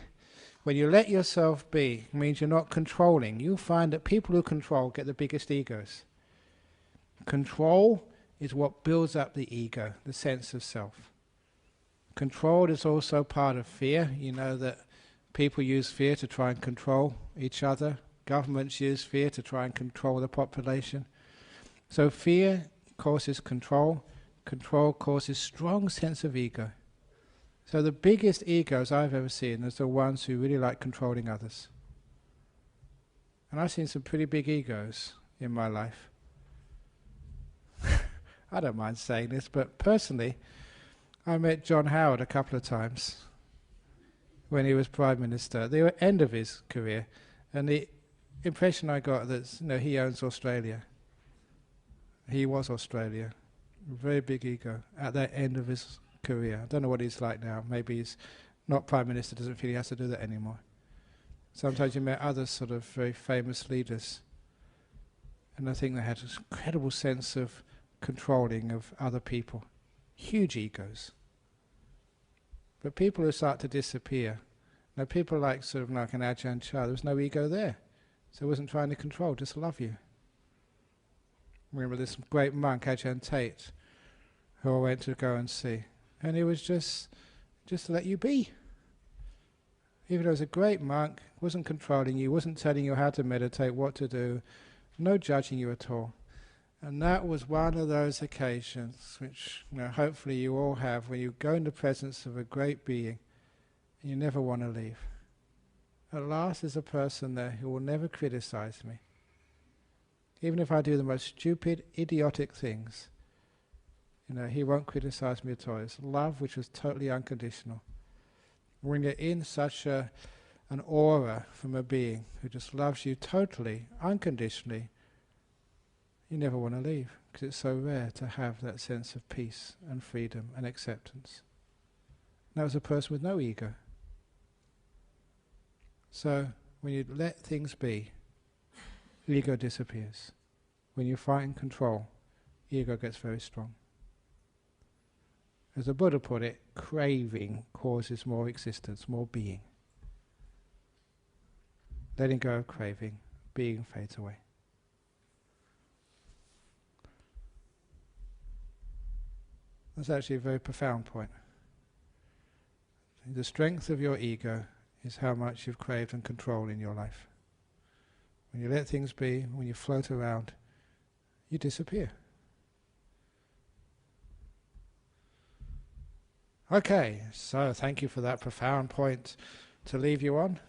When you let yourself be, it means you're not controlling. You'll find that people who control get the biggest egos. Control is what builds up the ego, the sense of self. Control is also part of fear. You know that people use fear to try and control each other. Governments use fear to try and control the population. So fear causes control. Control causes strong sense of ego. So the biggest egos I've ever seen is the ones who really like controlling others. And I've seen some pretty big egos in my life. I don't mind saying this, but personally, I met John Howard a couple of times when he was Prime Minister, at the end of his career, and the impression I got that he owns Australia. He was Australia. Very big ego at that end of his career. I don't know what he's like now. Maybe he's not Prime Minister, doesn't feel he has to do that anymore. Sometimes you met other sort of very famous leaders, and I think they had this incredible sense of controlling of other people. Huge egos. But people who start to disappear, people like sort of like an Ajahn Chah, there was no ego there. So he wasn't trying to control, just love you. Remember this great monk, Ajahn Tate, who I went to go and see. And he was just to let you be. Even though he was a great monk, wasn't controlling you, wasn't telling you how to meditate, what to do, no judging you at all. And that was one of those occasions which hopefully you all have, when you go in the presence of a great being and you never want to leave. At last there's a person there who will never criticize me. Even if I do the most stupid, idiotic things, he won't criticize me at all. It's love which is totally unconditional. When you're in such an aura from a being who just loves you totally, unconditionally, you never want to leave, because it's so rare to have that sense of peace and freedom and acceptance. That was a person with no ego. So when you let things be, ego disappears. When you fight and control, ego gets very strong. As the Buddha put it, craving causes more existence, more being. Letting go of craving, being fades away. That's actually a very profound point. The strength of your ego is how much you've craved and controlled in your life. When you let things be, when you float around, you disappear. Okay, so thank you for that profound point to leave you on.